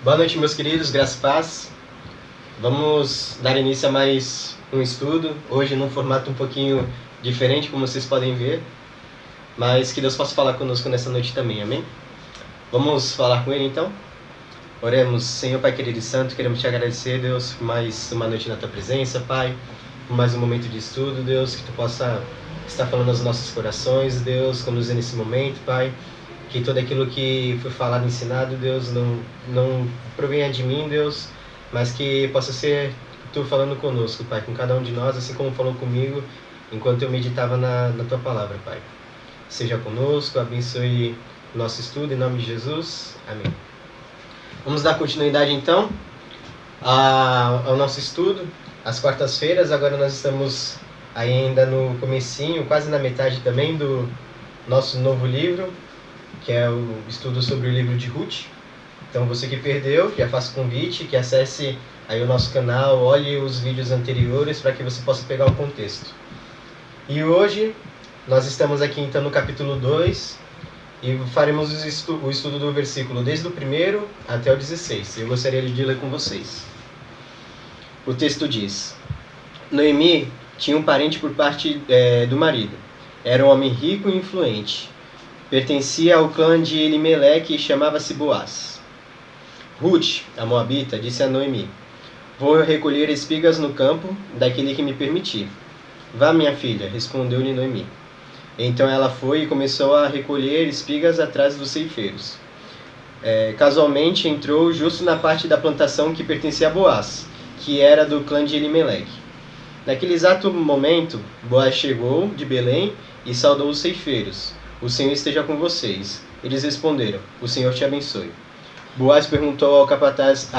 Boa noite, meus queridos, graça e paz. Vamos dar início a mais um estudo, hoje num formato um pouquinho diferente, como vocês podem ver, mas que Deus possa falar conosco nessa noite também, amém? Vamos falar com Ele então? Oremos. Senhor Pai querido e santo, queremos te agradecer, Deus, por mais uma noite na tua presença, Pai, por mais um momento de estudo, Deus, que tu possa estar falando aos nossos corações, Deus, conduzir nesse momento, Pai, que tudo aquilo que foi falado e ensinado, Deus, não provenha de mim, Deus, mas que possa ser tu falando conosco, Pai, com cada um de nós, assim como falou comigo, enquanto eu meditava na tua palavra, Pai. Seja conosco, abençoe o nosso estudo, em nome de Jesus, amém. Vamos dar continuidade então ao nosso estudo, às quartas-feiras. Agora nós estamos ainda no comecinho, quase na metade também do nosso novo livro, que é o estudo sobre o livro de Ruth. Então você que perdeu, já faço convite, que acesse aí o nosso canal, olhe os vídeos anteriores para que você possa pegar o contexto. E hoje nós estamos aqui então no capítulo 2 e faremos o estudo do versículo desde o 1º até o 16. Eu gostaria de ler com vocês. O texto diz: Noemi tinha um parente por parte do marido. Era um homem rico e influente. Pertencia ao clã de Elimeleque e chamava-se Boaz. Ruth, a moabita, disse a Noemi: Vou recolher espigas no campo daquele que me permitir. Vá, minha filha, respondeu-lhe Noemi. Então ela foi e começou a recolher espigas atrás dos ceifeiros. Casualmente entrou justo na parte da plantação que pertencia a Boaz, que era do clã de Elimeleque. Naquele exato momento, Boaz chegou de Belém e saudou os ceifeiros. O Senhor esteja com vocês. Eles responderam: O Senhor te abençoe. Boaz perguntou ao capataz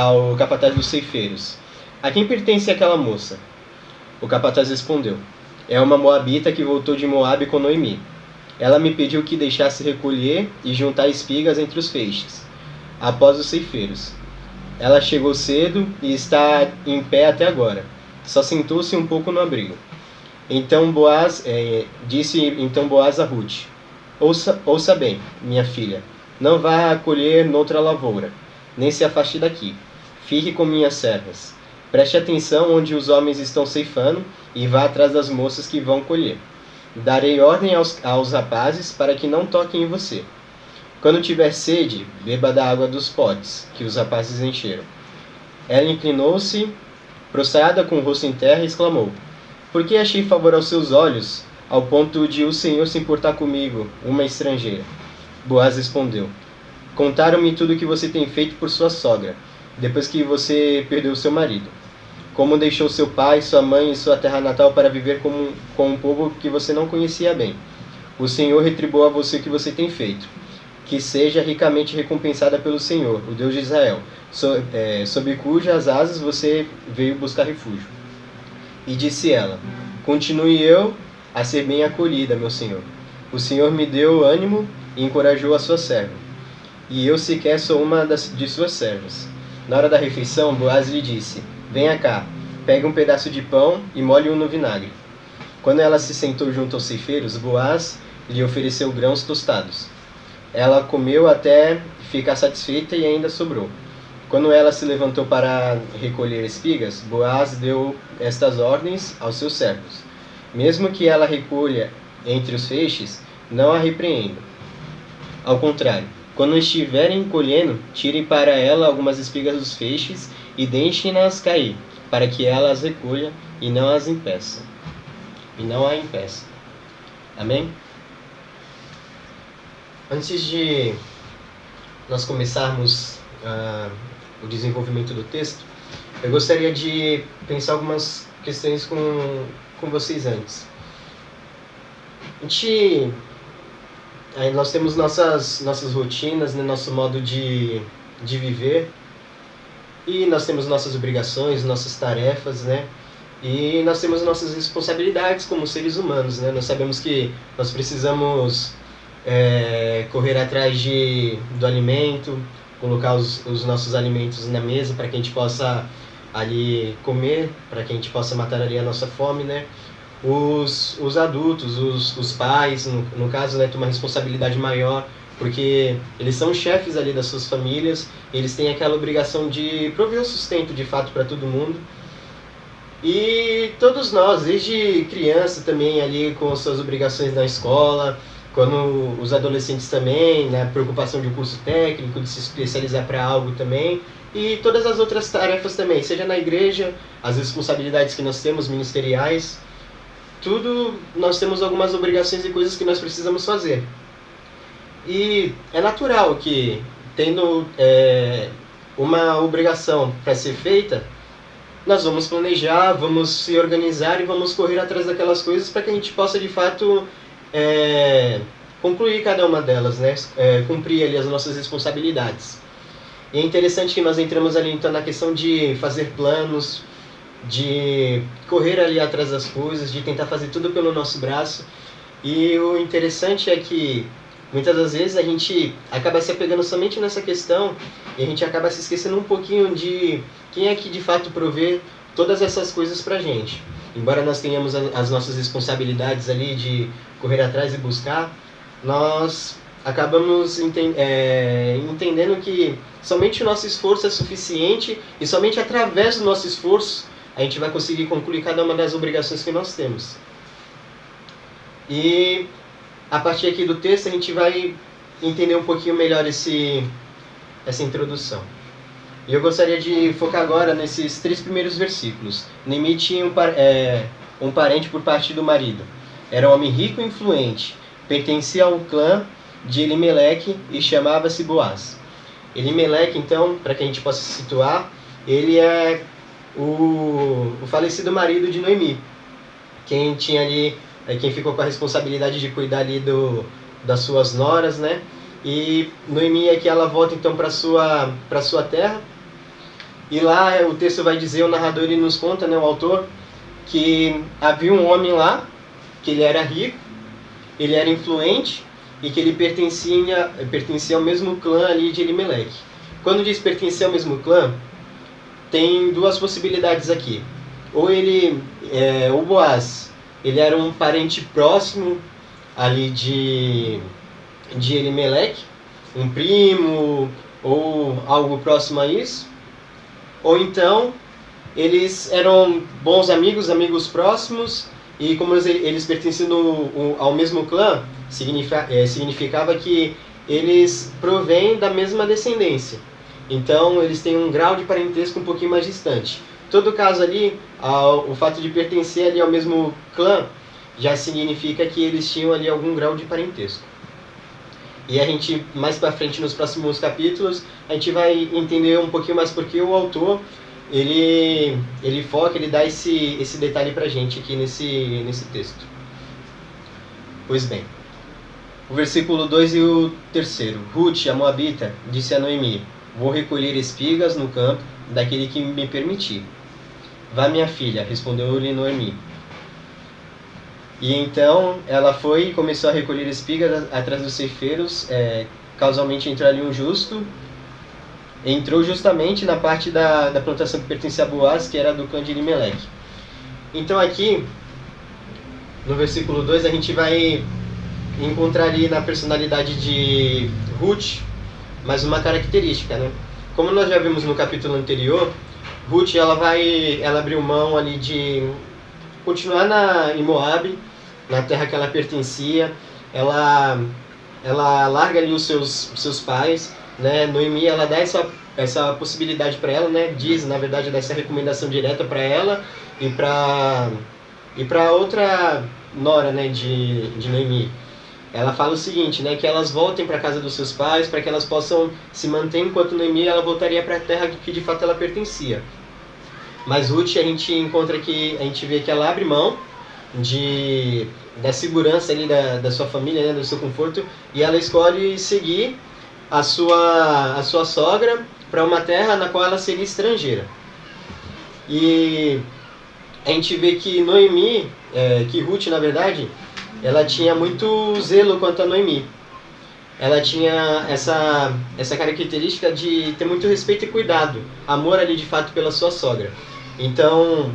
dos ceifeiros: A quem pertence aquela moça? O capataz respondeu: É uma moabita que voltou de Moabe com Noemi. Ela me pediu que deixasse recolher e juntar espigas entre os feixes, após os ceifeiros. Ela chegou cedo e está em pé até agora. Só sentou-se um pouco no abrigo. Então disse Boaz a Ruth: Ouça bem, minha filha, não vá colher noutra lavoura, nem se afaste daqui. Fique com minhas servas. Preste atenção onde os homens estão ceifando e vá atrás das moças que vão colher. Darei ordem aos rapazes para que não toquem em você. Quando tiver sede, beba da água dos potes, que os rapazes encheram. Ela inclinou-se, prostrada com o rosto em terra, e exclamou: Por que achei favor aos seus olhos, ao ponto de o Senhor se importar comigo, uma estrangeira? Boaz respondeu: Contaram-me tudo o que você tem feito por sua sogra, depois que você perdeu seu marido. Como deixou seu pai, sua mãe e sua terra natal para viver com um povo que você não conhecia bem. O Senhor retribuiu a você o que você tem feito. Que seja ricamente recompensada pelo Senhor, o Deus de Israel, sob cujas asas você veio buscar refúgio. E disse ela: Continue eu a ser bem acolhida, meu senhor. O Senhor me deu ânimo e encorajou a sua serva. E eu sequer sou uma de suas servas. Na hora da refeição, Boaz lhe disse: Venha cá, pegue um pedaço de pão e molhe-o no vinagre. Quando ela se sentou junto aos ceifeiros, Boaz lhe ofereceu grãos tostados. Ela comeu até ficar satisfeita e ainda sobrou. Quando ela se levantou para recolher espigas, Boaz deu estas ordens aos seus servos: Mesmo que ela recolha entre os feixes, não a repreendam. Ao contrário, quando estiverem colhendo, tirem para ela algumas espigas dos feixes e deixem-nas cair, para que ela as recolha e não a impeça. Amém? Antes de nós começarmos o desenvolvimento do texto, eu gostaria de pensar algumas questões com vocês antes. Nós temos nossas rotinas, né, nosso modo de viver, e nós temos nossas obrigações, nossas tarefas, né? E nós temos nossas responsabilidades como seres humanos, né? Nós sabemos que nós precisamos correr atrás do alimento, colocar os nossos alimentos na mesa para que a gente possa ali comer, para que a gente possa matar ali a nossa fome, né? Os adultos, os pais, no caso, né, tem uma responsabilidade maior porque eles são chefes ali das suas famílias, eles têm aquela obrigação de prover o sustento de fato para todo mundo. E todos nós, desde criança também ali com suas obrigações na escola, quando os adolescentes também, né, preocupação de um curso técnico, de se especializar para algo também, e todas as outras tarefas também, seja na igreja, as responsabilidades que nós temos ministeriais, tudo nós temos algumas obrigações e coisas que nós precisamos fazer. E é natural que, tendo uma obrigação para ser feita, nós vamos planejar, vamos se organizar e vamos correr atrás daquelas coisas para que a gente possa de fato concluir cada uma delas, né? Cumprir ali as nossas responsabilidades. E é interessante que nós entramos ali então na questão de fazer planos, de correr ali atrás das coisas, de tentar fazer tudo pelo nosso braço. E o interessante é que muitas das vezes a gente acaba se apegando somente nessa questão e a gente acaba se esquecendo um pouquinho de quem é que de fato provê todas essas coisas pra gente. Embora nós tenhamos as nossas responsabilidades ali de correr atrás e buscar, nós acabamos entendendo que somente o nosso esforço é suficiente e somente através do nosso esforço a gente vai conseguir concluir cada uma das obrigações que nós temos. E a partir aqui do texto a gente vai entender um pouquinho melhor essa introdução. E eu gostaria de focar agora nesses 3 primeiros versículos. Noemi tinha um parente por parte do marido. Era um homem rico e influente. Pertencia ao clã de Elimeleque e chamava-se Boaz. Elimeleque, então, para que a gente possa se situar, ele é o falecido marido de Noemi. Quem tinha ali, quem ficou com a responsabilidade de cuidar ali das suas noras, né? E Noemi é que ela volta então para sua terra. E lá o texto vai dizer, o narrador ele nos conta, né, o autor, que havia um homem lá, que ele era rico, ele era influente e que ele pertencia ao mesmo clã ali de Elimeleque. Quando diz pertencer ao mesmo clã, tem 2 possibilidades aqui. Ou o Boaz, ele era um parente próximo ali de Elimeleque, um primo ou algo próximo a isso. Ou então, eles eram bons amigos próximos, e como eles pertenciam ao mesmo clã, significava que eles provêm da mesma descendência. Então, eles têm um grau de parentesco um pouquinho mais distante. Em todo caso ali, o fato de pertencer ali ao mesmo clã, já significa que eles tinham ali algum grau de parentesco. E a gente, mais para frente, nos próximos capítulos, a gente vai entender um pouquinho mais porque o autor, ele foca, ele dá esse detalhe pra gente aqui nesse texto. Pois bem, o versículo 2 e o 3. Ruth, a moabita, disse a Noemi, vou recolher espigas no campo daquele que me permitir. Vá, minha filha, respondeu-lhe Noemi. E então ela foi e começou a recolher espigas atrás dos ceifeiros. Casualmente entrou ali um justo. Entrou justamente na parte da plantação que pertencia a Boaz, que era do clã de Elimeleque. Então aqui, no versículo 2, a gente vai encontrar ali na personalidade de Ruth mais uma característica, né? Como nós já vimos no capítulo anterior, Ruth ela abriu mão ali de continuar em Moab, na terra que ela pertencia. Ela larga ali os seus pais, né? Noemi ela dá essa possibilidade para ela, né? Diz, na verdade, dá essa recomendação direta para ela e para outra nora, né, de Noemi. Ela fala o seguinte, né, que elas voltem para a casa dos seus pais para que elas possam se manter, enquanto Noemi ela voltaria para a terra que de fato ela pertencia. Mas Ruth, a gente vê que ela abre mão da segurança ali da sua família, né, do seu conforto, e ela escolhe seguir a sua sogra para uma terra na qual ela seria estrangeira. E a gente vê que que Ruth, na verdade, ela tinha muito zelo quanto a Noemi. Ela tinha essa característica de ter muito respeito e cuidado, amor ali de fato pela sua sogra. Então,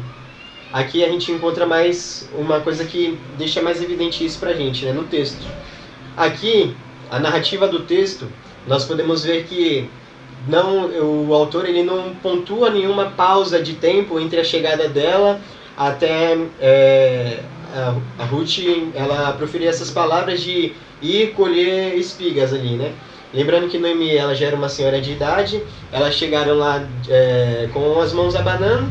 aqui a gente encontra mais uma coisa que deixa mais evidente isso pra gente, né, no texto. Aqui, a narrativa do texto, nós podemos ver que o autor ele não pontua nenhuma pausa de tempo entre a chegada dela até a Ruth ela proferir essas palavras de ir colher espigas ali, né? Lembrando que Noemi ela já era uma senhora de idade, elas chegaram lá com as mãos abanando,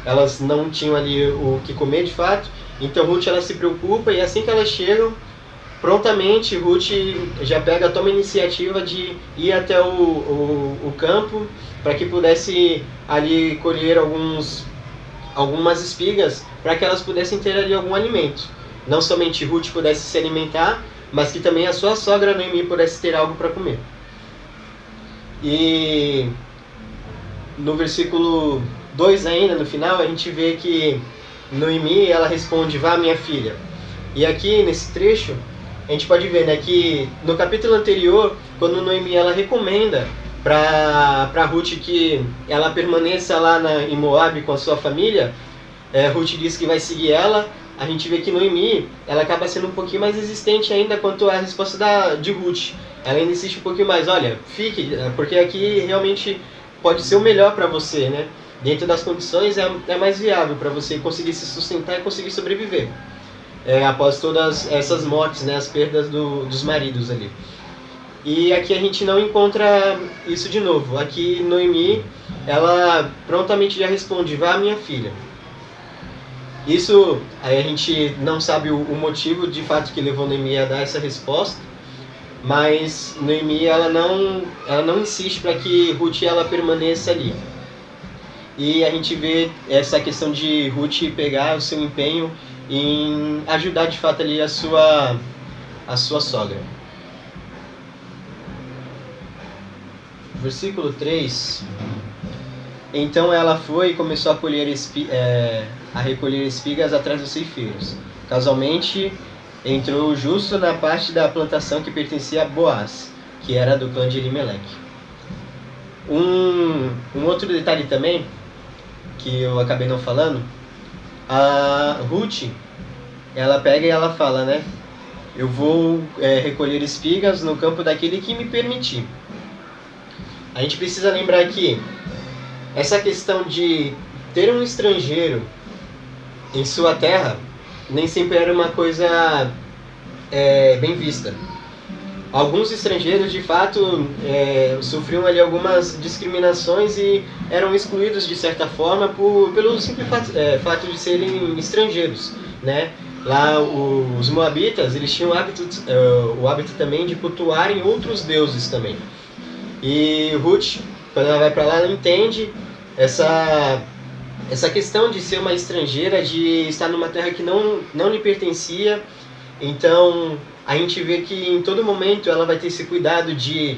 elas não tinham ali o que comer de fato, então Ruth ela se preocupa e assim que elas chegam, prontamente Ruth já toma a iniciativa de ir até o campo para que pudesse ali colher algumas espigas para que elas pudessem ter ali algum alimento. Não somente Ruth pudesse se alimentar, mas que também a sua sogra Noemi pudesse ter algo para comer. E no versículo 2 ainda, no final, a gente vê que Noemi ela responde: vá, minha filha. E aqui nesse trecho a gente pode ver, né, que no capítulo anterior, quando Noemi ela recomenda para Ruth que ela permaneça lá em Moab com a sua família, Ruth diz que vai seguir ela. A gente vê que Noemi ela acaba sendo um pouquinho mais resistente ainda quanto à resposta de Ruth. Ela ainda insiste um pouquinho mais: olha, fique, porque aqui realmente pode ser o melhor para você, né? Dentro das condições é mais viável para você conseguir se sustentar e conseguir sobreviver. Após todas essas mortes, né, as perdas dos maridos ali. E aqui a gente não encontra isso de novo. Aqui Noemi, ela prontamente já responde: vá, minha filha. Isso, aí a gente não sabe o motivo de fato que levou Noemi a dar essa resposta, mas Noemi ela não insiste para que Ruth ela permaneça ali. E a gente vê essa questão de Ruth pegar o seu empenho em ajudar de fato ali a sua sogra. Versículo 3. Então ela foi e começou a recolher espigas atrás dos ceifeiros. Casualmente entrou o justo na parte da plantação que pertencia a Boaz, que era do clã de Elimeleque. Um outro detalhe também, que eu acabei não falando, a Ruth, ela pega e ela fala, né? Eu vou recolher espigas no campo daquele que me permitir. A gente precisa lembrar que essa questão de ter um estrangeiro em sua terra nem sempre era uma coisa bem vista. Alguns estrangeiros, de fato, sofriam ali algumas discriminações e eram excluídos, de certa forma, pelo simples fato de serem estrangeiros, né? Lá, os moabitas, eles tinham o hábito também de cultuarem outros deuses também. E Ruth, quando ela vai para lá, ela entende essa questão de ser uma estrangeira, de estar numa terra que não lhe pertencia. Então a gente vê que em todo momento ela vai ter esse cuidado de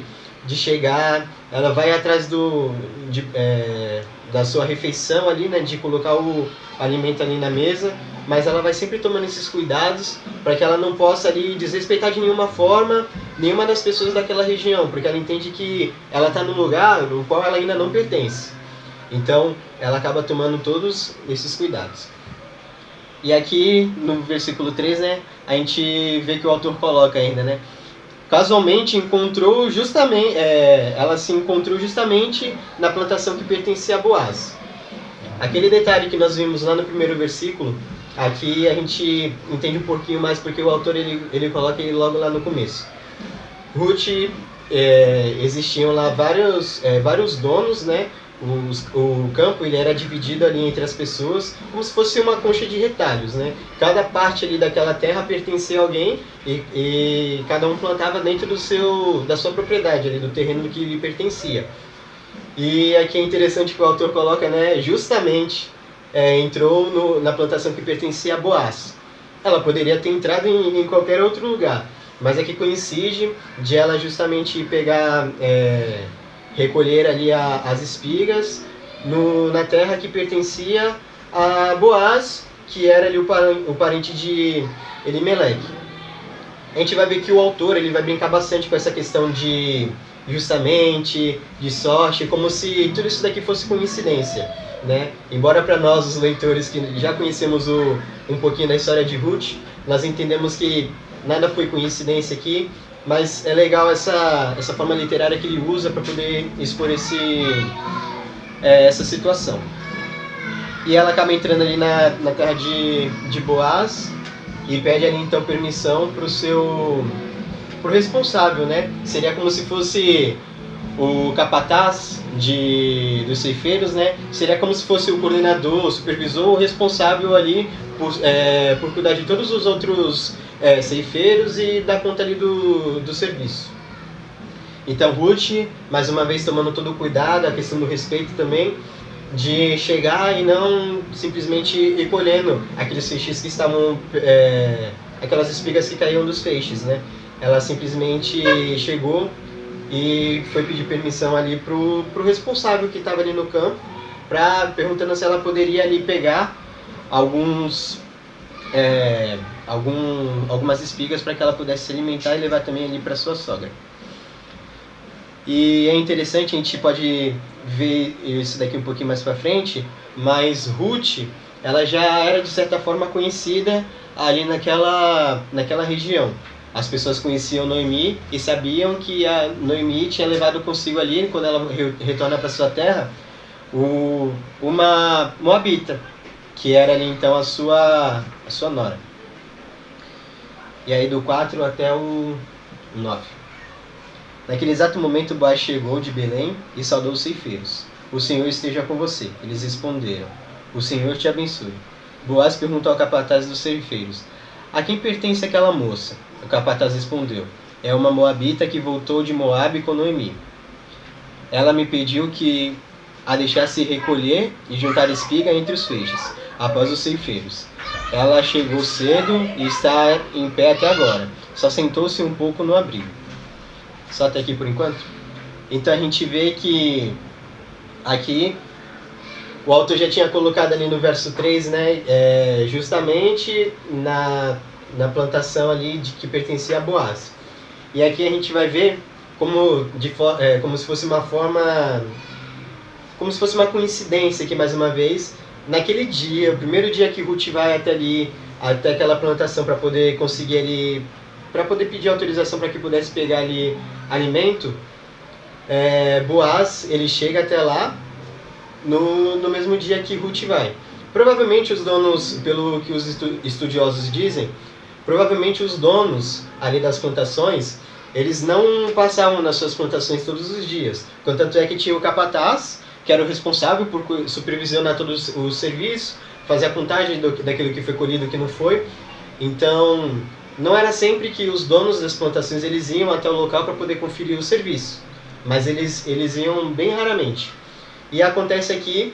chegar, ela vai atrás da sua refeição ali, né, de colocar o alimento ali na mesa, mas ela vai sempre tomando esses cuidados para que ela não possa ali desrespeitar de nenhuma forma nenhuma das pessoas daquela região, porque ela entende que ela está num lugar no qual ela ainda não pertence. Então ela acaba tomando todos esses cuidados. E aqui no versículo 3, né, a gente vê que o autor coloca ainda, né? Casualmente ela se encontrou justamente na plantação que pertencia a Boaz. Aquele detalhe que nós vimos lá no primeiro versículo, aqui a gente entende um pouquinho mais porque o autor ele coloca ele logo lá no começo. Ruth, existiam lá vários donos, né? O campo ele era dividido ali entre as pessoas como se fosse uma concha de retalhos, né? Cada parte ali daquela terra pertencia a alguém e cada um plantava dentro da sua propriedade, ali, do terreno que lhe pertencia. E aqui é interessante que o autor coloca, né? Justamente entrou na plantação que pertencia a Boaz. Ela poderia ter entrado em qualquer outro lugar, mas aqui coincide de ela justamente recolher ali as espigas na terra que pertencia a Boaz, que era ali o parente de Elimeleque. A gente vai ver que o autor ele vai brincar bastante com essa questão de justamente, de sorte, como se tudo isso daqui fosse coincidência, né? Embora para nós, os leitores que já conhecemos um pouquinho da história de Ruth, nós entendemos que nada foi coincidência aqui, mas é legal essa forma literária que ele usa para poder expor essa situação. E ela acaba entrando ali na terra de Boaz e pede ali então permissão pro responsável, né? Seria como se fosse o capataz dos ceifeiros, né? Seria como se fosse o coordenador, o supervisor, o responsável ali por cuidar de todos os outros ceifeiros e dar conta ali do serviço. Então Ruth, mais uma vez tomando todo o cuidado, a questão do respeito também, de chegar e não simplesmente ir colhendo aqueles feixes que estavam, aquelas espigas que caíam dos feixes, né? Ela simplesmente chegou e foi pedir permissão ali pro responsável que estava ali no campo, perguntando se ela poderia ali pegar algumas espigas para que ela pudesse se alimentar e levar também ali para sua sogra. E é interessante, a gente pode ver isso daqui um pouquinho mais para frente, mas Ruth, ela já era de certa forma conhecida ali naquela região. As pessoas conheciam Noemi e sabiam que a Noemi tinha levado consigo ali, quando ela retorna para sua terra, uma moabita, que era ali então a sua nora. E aí do 4 até o 9. Naquele exato momento Boaz chegou de Belém e saudou os ceifeiros. O Senhor esteja com você. Eles responderam. O Senhor te abençoe. Boaz perguntou ao capataz dos ceifeiros. A quem pertence aquela moça? O capataz respondeu. É uma moabita que voltou de Moabe com Noemi. Ela me pediu que a deixasse recolher e juntar espiga entre os feixes, após os ceifeiros. Ela chegou cedo e está em pé até agora. Só sentou-se um pouco no abrigo. Só até aqui por enquanto. Então a gente vê que aqui o autor já tinha colocado ali no verso 3, né, justamente na plantação ali que pertencia a Boaz. E aqui a gente vai ver como se fosse uma forma, como se fosse uma coincidência aqui mais uma vez, naquele dia, o primeiro dia que Ruth vai até aquela plantação para poder conseguir ali, para poder pedir autorização para que pudesse pegar ali alimento, Boaz, ele chega até lá no mesmo dia que Ruth vai. Provavelmente os donos, pelo que os estudiosos dizem, provavelmente os donos ali das plantações, eles não passavam nas suas plantações todos os dias. Contanto é que tinha o capataz, que era o responsável por supervisionar todo o serviço, fazer a contagem daquilo que foi colhido e que não foi. Então, não era sempre que os donos das plantações eles iam até o local para poder conferir o serviço, mas eles iam bem raramente. E acontece aqui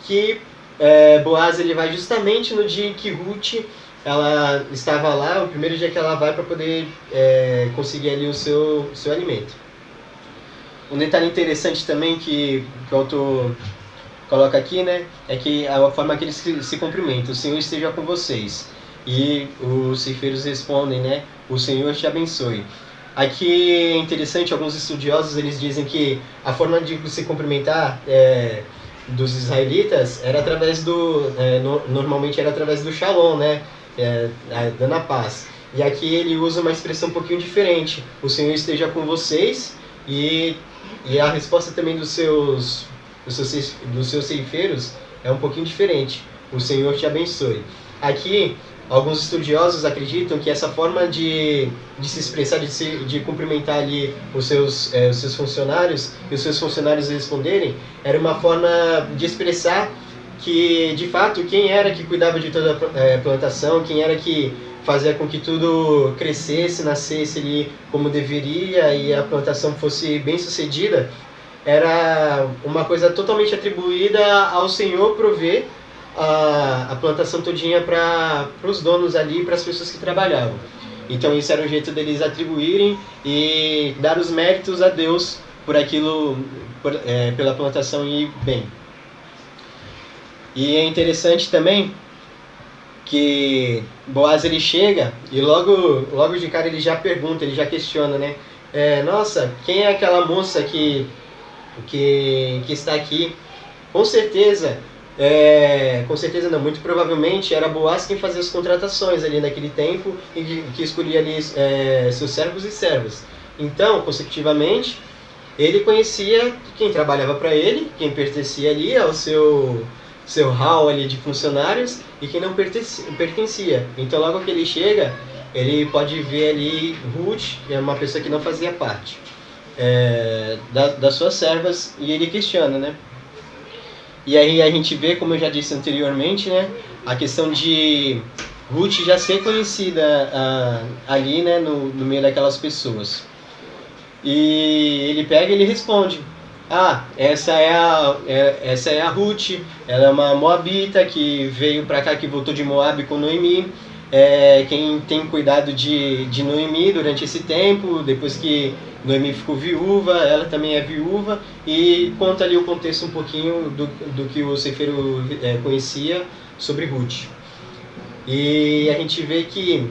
que Boaz ele vai justamente no dia em que Ruth ela estava lá, o primeiro dia que ela vai para poder conseguir ali o seu alimento. Um detalhe interessante também que o autor coloca aqui, né, é que a forma que eles se cumprimentam, o Senhor esteja com vocês. E os ceifeiros respondem, né, o Senhor te abençoe. Aqui é interessante, alguns estudiosos eles dizem que a forma de se cumprimentar dos israelitas era através normalmente era através do shalom, né, dando a paz. E aqui ele usa uma expressão um pouquinho diferente, o Senhor esteja com vocês, e a resposta também dos seus ceifeiros é um pouquinho diferente, o Senhor te abençoe. Aqui alguns estudiosos acreditam que essa forma de se expressar, de cumprimentar ali os seus funcionários, e os seus funcionários responderem, era uma forma de expressar que, de fato, quem era que cuidava de toda a plantação, quem era que fazia com que tudo crescesse, nascesse ali como deveria e a plantação fosse bem sucedida, era uma coisa totalmente atribuída ao Senhor prover a plantação todinha para os donos ali, para as pessoas que trabalhavam. Então isso era um jeito deles atribuírem e dar os méritos a Deus por aquilo, pela plantação ir bem. E é interessante também que Boaz ele chega e logo de cara ele já pergunta, ele já questiona, né? Nossa, quem é aquela moça que está aqui? Com certeza não, muito provavelmente era Boaz quem fazia as contratações ali naquele tempo e que escolhia ali seus servos e servas. Então, consecutivamente, ele conhecia quem trabalhava para ele, quem pertencia ali ao seu hall ali de funcionários e quem não pertencia. Então, logo que ele chega, ele pode ver ali Ruth, que é uma pessoa que não fazia parte das suas servas, e ele questiona, né? E aí a gente vê, como eu já disse anteriormente, né, a questão de Ruth já ser conhecida ali, né, no meio daquelas pessoas. E ele pega e ele responde: essa é a Ruth, ela é uma moabita que veio para cá, que voltou de Moab com Noemi. Quem tem cuidado de Noemi durante esse tempo, depois que Noemi ficou viúva, ela também é viúva, e conta ali o contexto um pouquinho do que o ceifeiro conhecia sobre Ruth. E a gente vê que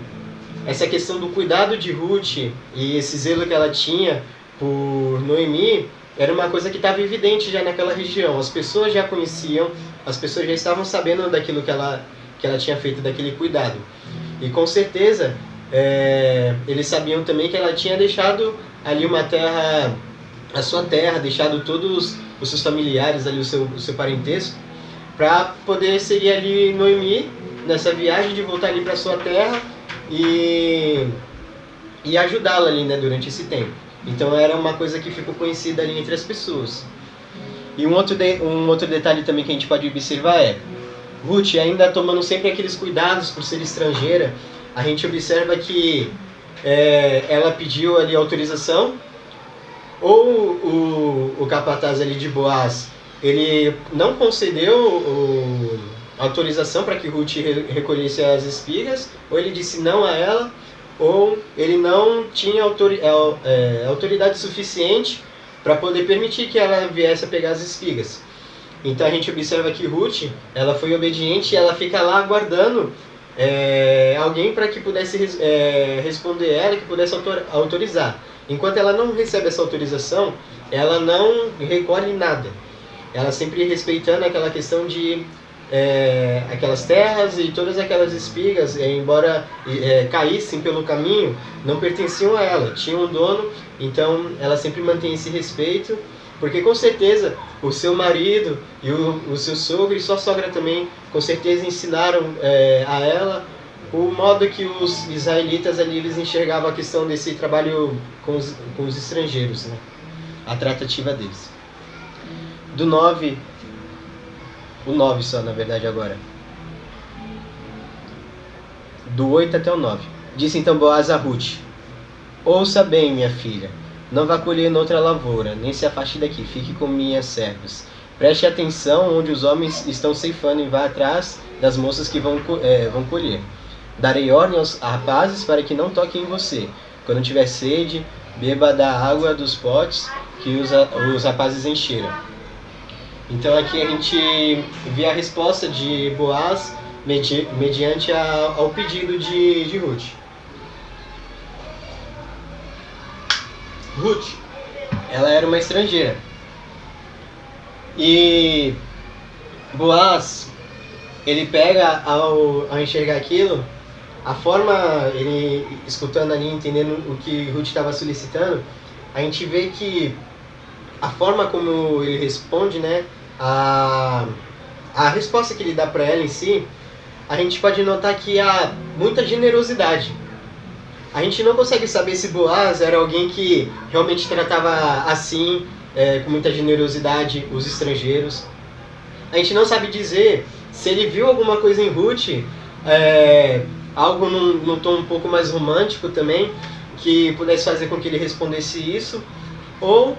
essa questão do cuidado de Ruth e esse zelo que ela tinha por Noemi era uma coisa que estava evidente já naquela região. As pessoas já conheciam, as pessoas já estavam sabendo daquilo que ela tinha feito, daquele cuidado. E com certeza eles sabiam também que ela tinha deixado ali uma terra, a sua terra, deixado todos os seus familiares ali, o seu parentesco, para poder seguir ali Noemi nessa viagem de voltar ali para sua terra e ajudá-la ali, né, durante esse tempo. Então era uma coisa que ficou conhecida ali entre as pessoas. E um outro detalhe também que a gente pode observar Ruth, ainda tomando sempre aqueles cuidados por ser estrangeira, a gente observa que ela pediu ali autorização, ou o capataz ali de Boaz, ele não concedeu autorização para que Ruth recolhesse as espigas, ou ele disse não a ela, ou ele não tinha autoridade suficiente para poder permitir que ela viesse a pegar as espigas. Então a gente observa que Ruth, ela foi obediente e ela fica lá aguardando alguém para que pudesse responder ela, que pudesse autorizar. Enquanto ela não recebe essa autorização, ela não recolhe nada. Ela sempre respeitando aquela questão de aquelas terras e todas aquelas espigas, embora caíssem pelo caminho, não pertenciam a ela, tinham um dono. Então ela sempre mantém esse respeito, porque com certeza o seu marido e o seu sogro e sua sogra também com certeza ensinaram a ela o modo que os israelitas ali eles enxergavam a questão desse trabalho com os estrangeiros, né? A tratativa deles. Do 9, o 9 só na verdade agora. Do 8 até o 9. Disse então Boaz a Ruth: ouça bem, minha filha, não vá colher noutra lavoura, nem se afaste daqui, fique com minhas servas. Preste atenção onde os homens estão ceifando e vá atrás das moças que vão colher. Darei ordem aos rapazes para que não toquem em você. Quando tiver sede, beba da água dos potes que os rapazes encheram. Então aqui a gente vê a resposta de Boaz mediante ao pedido de Ruth. Ruth, ela era uma estrangeira. E Boaz, ele pega ao enxergar aquilo, a forma, ele escutando ali, entendendo o que Ruth estava solicitando, a gente vê que a forma como ele responde, né, a resposta que ele dá para ela em si, a gente pode notar que há muita generosidade. A gente não consegue saber se Boaz era alguém que realmente tratava assim, com muita generosidade, os estrangeiros. A gente não sabe dizer se ele viu alguma coisa em Ruth, algo num tom um pouco mais romântico também, que pudesse fazer com que ele respondesse isso, ou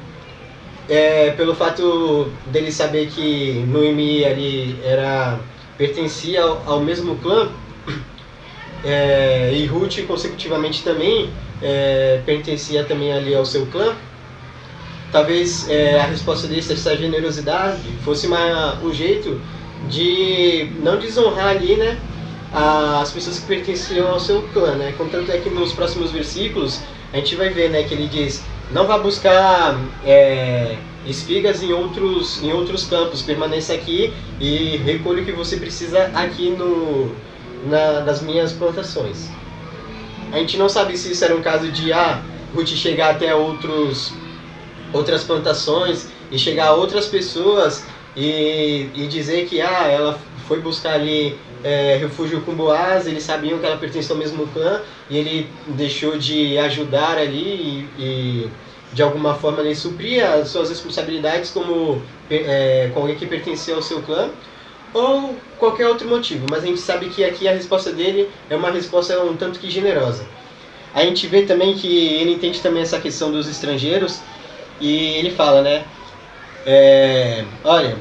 pelo fato dele saber que Noemi ali pertencia ao mesmo clã, e Ruth consecutivamente também pertencia também ali ao seu clã. Talvez a resposta dele, essa generosidade, fosse um jeito de não desonrar ali, né, as pessoas que pertenciam ao seu clã, né? Contanto é que nos próximos versículos a gente vai ver, né, que ele diz: não vá buscar espigas em outros campos, permaneça aqui e recolha o que você precisa aqui nas minhas plantações. A gente não sabe se isso era um caso de Ruth chegar até outras plantações e chegar a outras pessoas e dizer que ela foi buscar ali refúgio com Boaz, eles sabiam que ela pertencia ao mesmo clã e ele deixou de ajudar ali e de alguma forma ele supria as suas responsabilidades como com alguém que pertencia ao seu clã, ou qualquer outro motivo, mas a gente sabe que aqui a resposta dele é uma resposta um tanto que generosa. A gente vê também que ele entende também essa questão dos estrangeiros e ele fala, né, olha,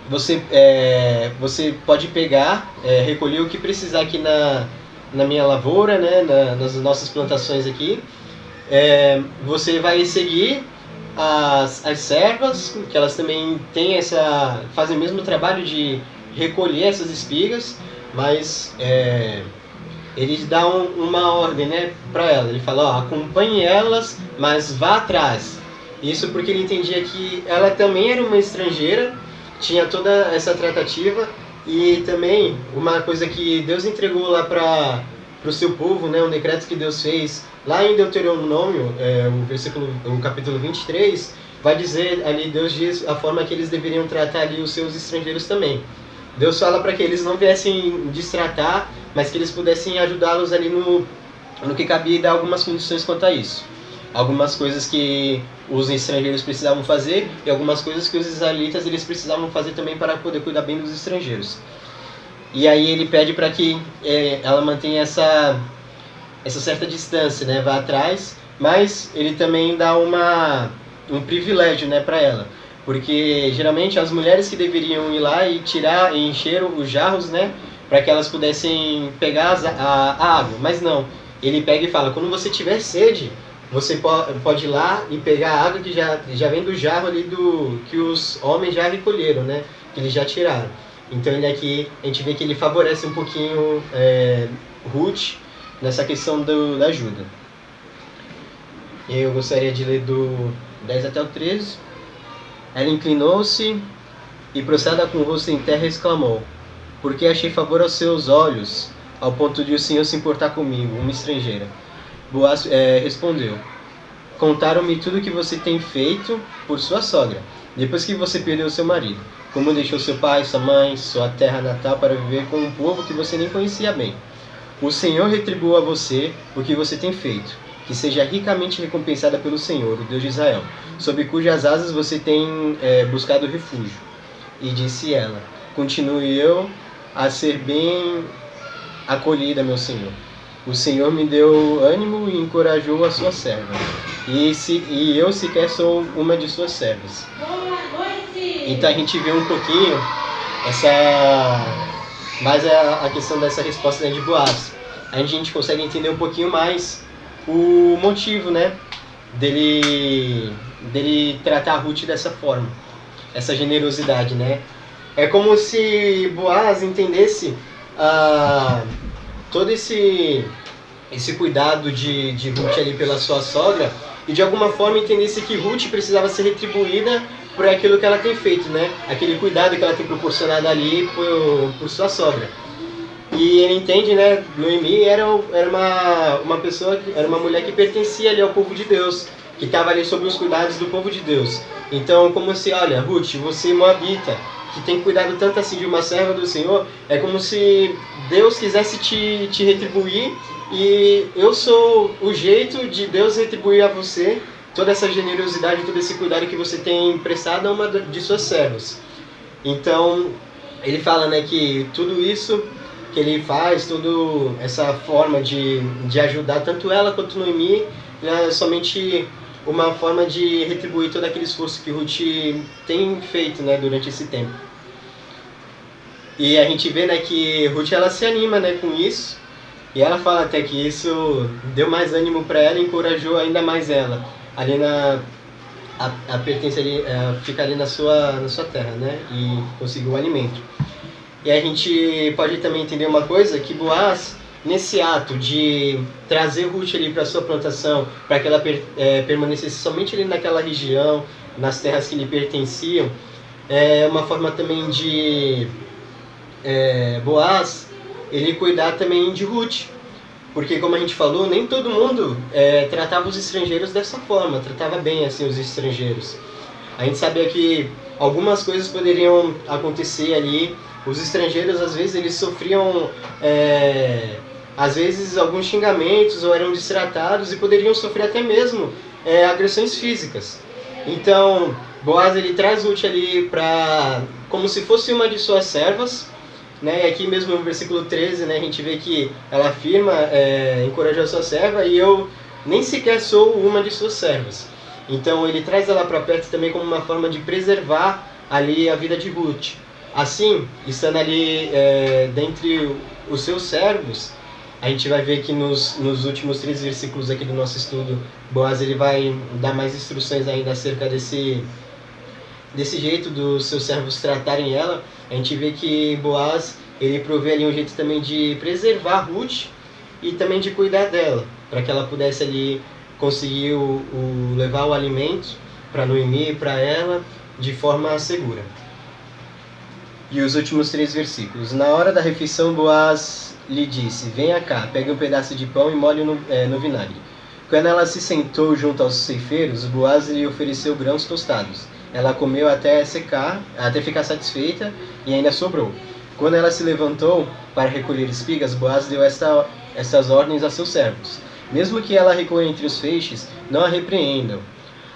você pode pegar, recolher o que precisar aqui na minha lavoura, né, nas nossas plantações aqui. Você vai seguir as servas, que elas também fazem o mesmo trabalho de recolher essas espigas, mas ele dá uma ordem, né, para ela. Ele fala, acompanhe elas, mas vá atrás. Isso porque ele entendia que ela também era uma estrangeira, tinha toda essa tratativa, e também uma coisa que Deus entregou lá para o seu povo, né, um decreto que Deus fez lá em Deuteronômio, o capítulo 23, vai dizer ali, Deus diz a forma que eles deveriam tratar ali os seus estrangeiros também. Deus fala para que eles não viessem destratar, mas que eles pudessem ajudá-los ali no que cabia e dar algumas condições quanto a isso. Algumas coisas que os estrangeiros precisavam fazer e algumas coisas que os israelitas eles precisavam fazer também para poder cuidar bem dos estrangeiros. E aí ele pede para que ela mantenha essa certa distância, né, vá atrás, mas ele também dá um privilégio, né, para ela, porque geralmente as mulheres que deveriam ir lá e encher os jarros, né, para que elas pudessem pegar a água, mas não, ele pega e fala, quando você tiver sede, você pode ir lá e pegar a água que já vem do jarro ali que os homens já recolheram, né, que eles já tiraram. Então ele aqui, a gente vê que ele favorece um pouquinho Ruth nessa questão da ajuda. E eu gostaria de ler do 10 até o 13. Ela inclinou-se e, prostrada com o rosto em terra, exclamou, porque achei favor aos seus olhos, ao ponto de o Senhor se importar comigo, uma estrangeira. Boaz respondeu, contaram-me tudo o que você tem feito por sua sogra, depois que você perdeu seu marido, como deixou seu pai, sua mãe, sua terra natal para viver com um povo que você nem conhecia bem. O Senhor retribua a você o que você tem feito, que seja ricamente recompensada pelo Senhor, o Deus de Israel, sob cujas asas você tem buscado refúgio. E disse ela, continue eu a ser bem acolhida, meu Senhor. O Senhor me deu ânimo e encorajou a sua serva, e eu sequer sou uma de suas servas. Então a gente vê um pouquinho mais a questão dessa resposta, né, de Boaz. A gente consegue entender um pouquinho mais o motivo, né, dele tratar a Ruth dessa forma, essa generosidade, né. É como se Boaz entendesse todo esse cuidado de Ruth ali pela sua sogra e de alguma forma entendesse que Ruth precisava ser retribuída por aquilo que ela tem feito, né? Aquele cuidado que ela tem proporcionado ali por sua sogra. E ele entende, né? Noemi era uma pessoa, era uma mulher que pertencia ali ao povo de Deus, que estava ali sob os cuidados do povo de Deus. Então, como se, olha, Ruth, você moabita, que tem cuidado tanto assim de uma serva do Senhor, é como se Deus quisesse te retribuir, e eu sou o jeito de Deus retribuir a você toda essa generosidade, todo esse cuidado que você tem prestado a uma de suas servas. Então, ele fala, né, que tudo isso que ele faz, toda essa forma de ajudar tanto ela quanto Noemi, é somente uma forma de retribuir todo aquele esforço que Ruth tem feito, né, durante esse tempo. E a gente vê, né, que Ruth ela se anima, né, com isso, e ela fala até que isso deu mais ânimo para ela e encorajou ainda mais ela ali a pertence ali, fica ali na sua terra, né, e conseguiu o alimento. E a gente pode também entender uma coisa, que Boaz, nesse ato de trazer Ruth ali para sua plantação, para que ela permanecesse somente ali naquela região, nas terras que lhe pertenciam, é uma forma também de Boaz ele cuidar também de Ruth, Porque, como a gente falou, nem todo mundo tratava os estrangeiros dessa forma, tratava bem assim os estrangeiros. A gente sabia que algumas coisas poderiam acontecer ali. Os estrangeiros, às vezes, eles sofriam, às vezes, alguns xingamentos ou eram destratados e poderiam sofrer até mesmo agressões físicas. Então, Boaz, ele traz Ruth ali como se fosse uma de suas servas, né? E aqui mesmo no versículo 13, né, a gente vê que ela afirma, encorajou a sua serva, e eu nem sequer sou uma de suas servas. Então ele traz ela para perto também como uma forma de preservar ali a vida de Ruth. Assim, estando ali dentre os seus servos, a gente vai ver que nos últimos 3 versículos aqui do nosso estudo, Boaz ele vai dar mais instruções ainda acerca desse jeito dos seus servos tratarem ela. A gente vê que Boaz ele provê ali um jeito também de preservar Ruth e também de cuidar dela, para que ela pudesse ali conseguir levar o alimento para Noemi e para ela de forma segura. E os últimos 3 versículos. Na hora da refeição, Boaz lhe disse: venha cá, pegue um pedaço de pão e molhe no vinagre. Quando ela se sentou junto aos ceifeiros, Boaz lhe ofereceu grãos tostados. Ela comeu até secar, até ficar satisfeita, e ainda sobrou. Quando ela se levantou para recolher espigas, Boaz deu estas ordens a seus servos: mesmo que ela recolha entre os feixes, não a repreendam.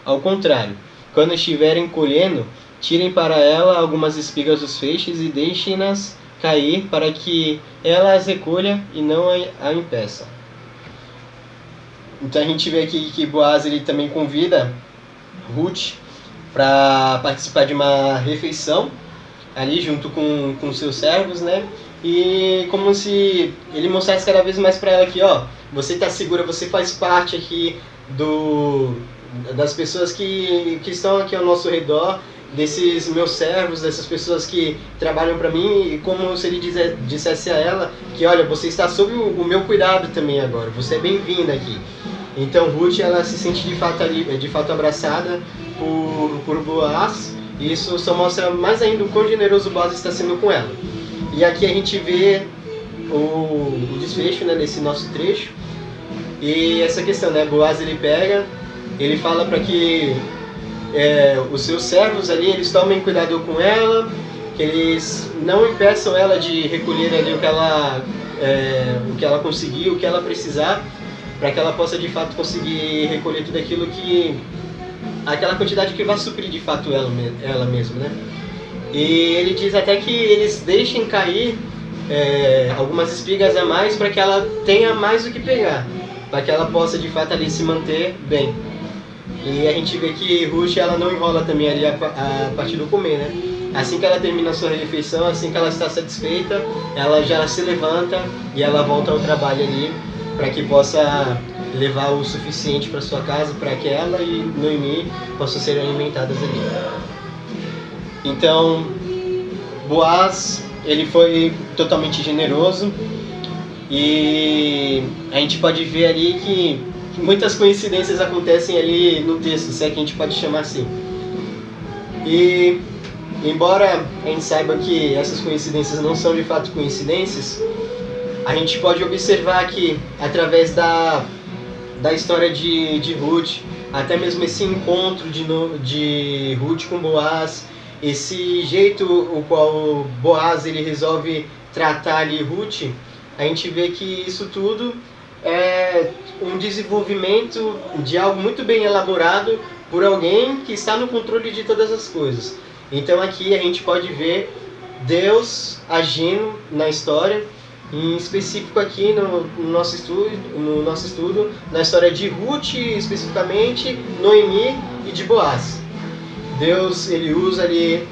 Ao contrário, quando estiverem colhendo, tirem para ela algumas espigas dos feixes e deixem-nas cair, para que ela as recolha e não a impeça. Então a gente vê aqui que Boaz ele também convida Ruth para participar de uma refeição ali junto com seus servos, né? E como se ele mostrasse cada vez mais para ela que, ó, você está segura, você faz parte aqui das pessoas que estão aqui ao nosso redor, desses meus servos, dessas pessoas que trabalham para mim, e como se ele dissesse a ela que, olha, você está sob o meu cuidado também agora, você é bem-vinda aqui. Então Ruth ela se sente de fato abraçada por Boaz, e isso só mostra mais ainda o quão generoso Boaz está sendo com ela. E aqui a gente vê o desfecho, né, desse nosso trecho, e essa questão, né, Boaz ele fala para que os seus servos ali, eles tomem cuidado com ela, que eles não impeçam ela de recolher ali o que ela conseguir, o que ela precisar, para que ela possa de fato conseguir recolher tudo aquilo aquela quantidade que vai suprir de fato ela mesma, né? E ele diz até que eles deixem cair algumas espigas a mais para que ela tenha mais o que pegar, para que ela possa de fato ali se manter bem. E a gente vê que Ruth ela não enrola também ali a partir do comer, né? Assim que ela termina a sua refeição, assim que ela está satisfeita, ela já se levanta e ela volta ao trabalho ali, para que possa levar o suficiente para sua casa, para que ela e Noemi possam ser alimentadas ali. Então, Boaz, ele foi totalmente generoso, e a gente pode ver ali que muitas coincidências acontecem ali no texto, se é que a gente pode chamar assim. E embora a gente saiba que essas coincidências não são de fato coincidências, a gente pode observar que através da história de Ruth, até mesmo esse encontro de Ruth com Boaz, esse jeito o qual Boaz ele resolve tratar ali Ruth, a gente vê que isso tudo é um desenvolvimento de algo muito bem elaborado por alguém que está no controle de todas as coisas. Então aqui a gente pode ver Deus agindo na história, em específico aqui no nosso estudo, na história de Ruth especificamente, Noemi e de Boaz. Deus ele usa ali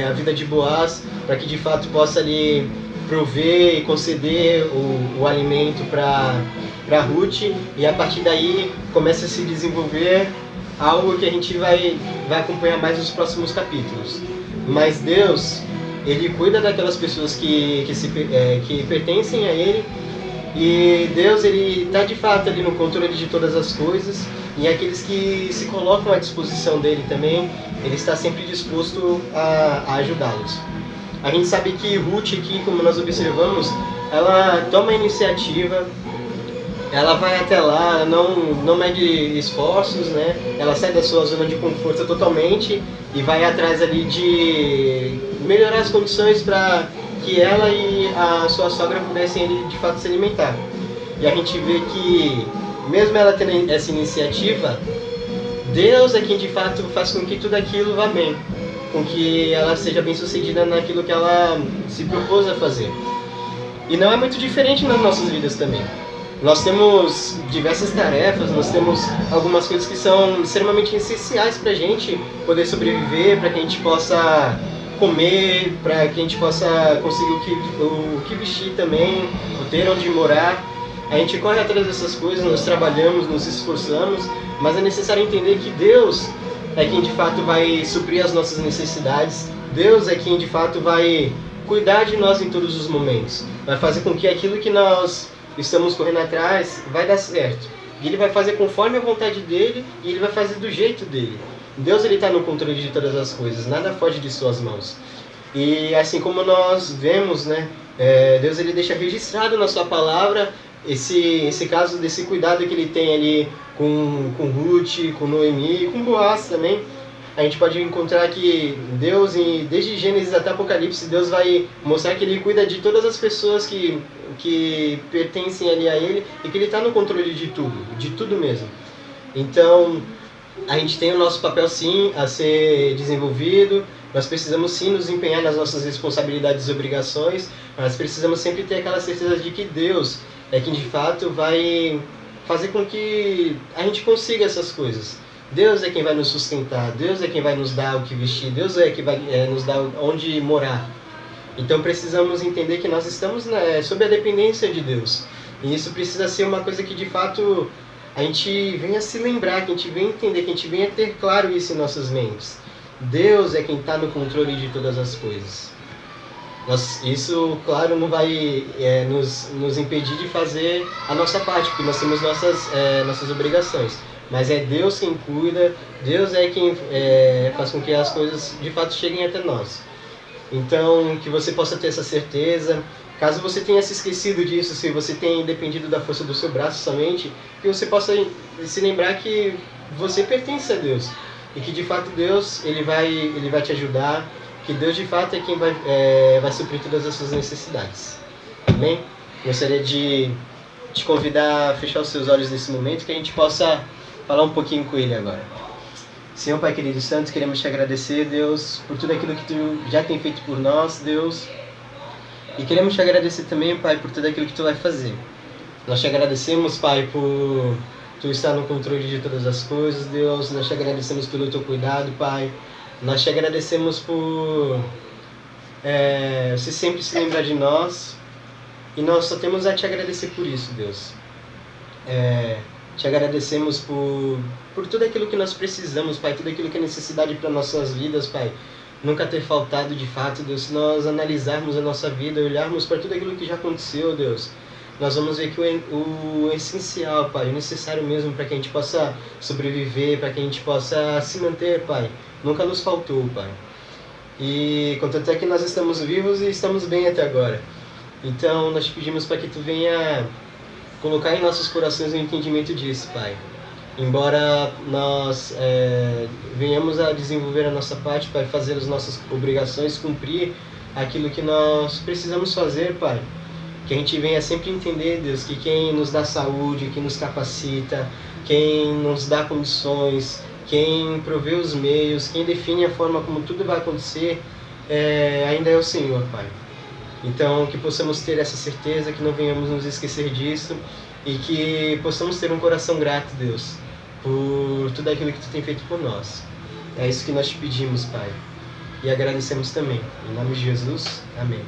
a vida de Boaz para que de fato possa ali prover e conceder o alimento para Ruth, e a partir daí começa a se desenvolver algo que a gente vai acompanhar mais nos próximos capítulos. Mas Deus, ele cuida daquelas pessoas que pertencem a ele, e Deus ele está de fato ali no controle de todas as coisas, e aqueles que se colocam à disposição dele também, ele está sempre disposto a ajudá-los. A gente sabe que Ruth aqui, como nós observamos, ela toma a iniciativa ela vai até lá, ela não mede esforços, né? Ela sai da sua zona de conforto totalmente e vai atrás ali de melhorar as condições para que ela e a sua sogra pudessem ali, de fato se alimentar. E a gente vê que, mesmo ela tendo essa iniciativa, Deus é quem de fato faz com que tudo aquilo vá bem, com que ela seja bem sucedida naquilo que ela se propôs a fazer. E não é muito diferente nas nossas vidas também. Nós temos diversas tarefas, nós temos algumas coisas que são extremamente essenciais para a gente poder sobreviver, para que a gente possa comer, para que a gente possa conseguir o que vestir também, ter onde morar. A gente corre atrás dessas coisas, nós trabalhamos, nos esforçamos, mas é necessário entender que Deus é quem de fato vai suprir as nossas necessidades. Deus é quem de fato vai cuidar de nós em todos os momentos. Vai fazer com que aquilo que nós estamos correndo atrás vai dar certo. E Ele vai fazer conforme a vontade dEle e Ele vai fazer do jeito dEle. Deus está no controle de todas as coisas, nada foge de suas mãos. E assim como nós vemos, né, Deus ele deixa registrado na sua palavra esse caso desse cuidado que Ele tem ali com Ruth, com Noemi, com Boaz também. A gente pode encontrar que Deus, desde Gênesis até Apocalipse, Deus vai mostrar que Ele cuida de todas as pessoas que pertencem ali a Ele e que Ele está no controle de tudo mesmo. Então, a gente tem o nosso papel sim a ser desenvolvido, nós precisamos sim nos empenhar nas nossas responsabilidades e obrigações, mas precisamos sempre ter aquela certeza de que Deus é quem de fato vai fazer com que a gente consiga essas coisas. Deus é quem vai nos sustentar, Deus é quem vai nos dar o que vestir, Deus é quem vai nos dar onde morar. Então precisamos entender que nós estamos sob a dependência de Deus. E isso precisa ser uma coisa que de fato a gente venha se lembrar, que a gente venha entender, que a gente venha ter claro isso em nossas mentes. Deus é quem está no controle de todas as coisas. Isso, claro, não vai nos impedir de fazer a nossa parte, porque nós temos nossas obrigações. Mas é Deus quem cuida, Deus é quem faz com que as coisas de fato cheguem até nós. Então, que você possa ter essa certeza. Caso você tenha se esquecido disso, se você tenha dependido da força do seu braço somente, que você possa se lembrar que você pertence a Deus. E que de fato Deus ele vai te ajudar, que Deus de fato é quem vai suprir todas as suas necessidades. Amém? Gostaria de te convidar a fechar os seus olhos nesse momento, que a gente possa falar um pouquinho com Ele agora. Senhor Pai querido e santo, queremos te agradecer, Deus, por tudo aquilo que Tu já tem feito por nós, Deus. E queremos te agradecer também, Pai, por tudo aquilo que Tu vai fazer. Nós te agradecemos, Pai, por Tu estar no controle de todas as coisas, Deus. Nós te agradecemos pelo Teu cuidado, Pai. Nós te agradecemos por você sempre se lembrar de nós. E nós só temos a te agradecer por isso, Deus. Te agradecemos por tudo aquilo que nós precisamos, Pai, tudo aquilo que é necessidade para nossas vidas, Pai. Nunca ter faltado de fato, Deus. Se nós analisarmos a nossa vida, olharmos para tudo aquilo que já aconteceu, Deus, nós vamos ver que o essencial, Pai, o necessário mesmo para que a gente possa sobreviver, para que a gente possa se manter, Pai, nunca nos faltou, Pai. E contanto é que nós estamos vivos e estamos bem até agora. Então nós te pedimos para que Tu venha colocar em nossos corações o entendimento disso, Pai. Embora nós venhamos a desenvolver a nossa parte, Pai, fazer as nossas obrigações, cumprir aquilo que nós precisamos fazer, Pai. Que a gente venha sempre entender, Deus, que quem nos dá saúde, quem nos capacita, quem nos dá condições, quem provê os meios, quem define a forma como tudo vai acontecer, ainda é o Senhor, Pai. Então, que possamos ter essa certeza, que não venhamos nos esquecer disso e que possamos ter um coração grato, Deus, por tudo aquilo que Tu tem feito por nós. É isso que nós te pedimos, Pai. E agradecemos também. Em nome de Jesus, amém.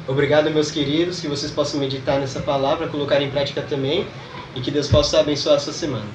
Obrigado, meus queridos, que vocês possam meditar nessa palavra, colocar em prática também e que Deus possa abençoar a sua semana.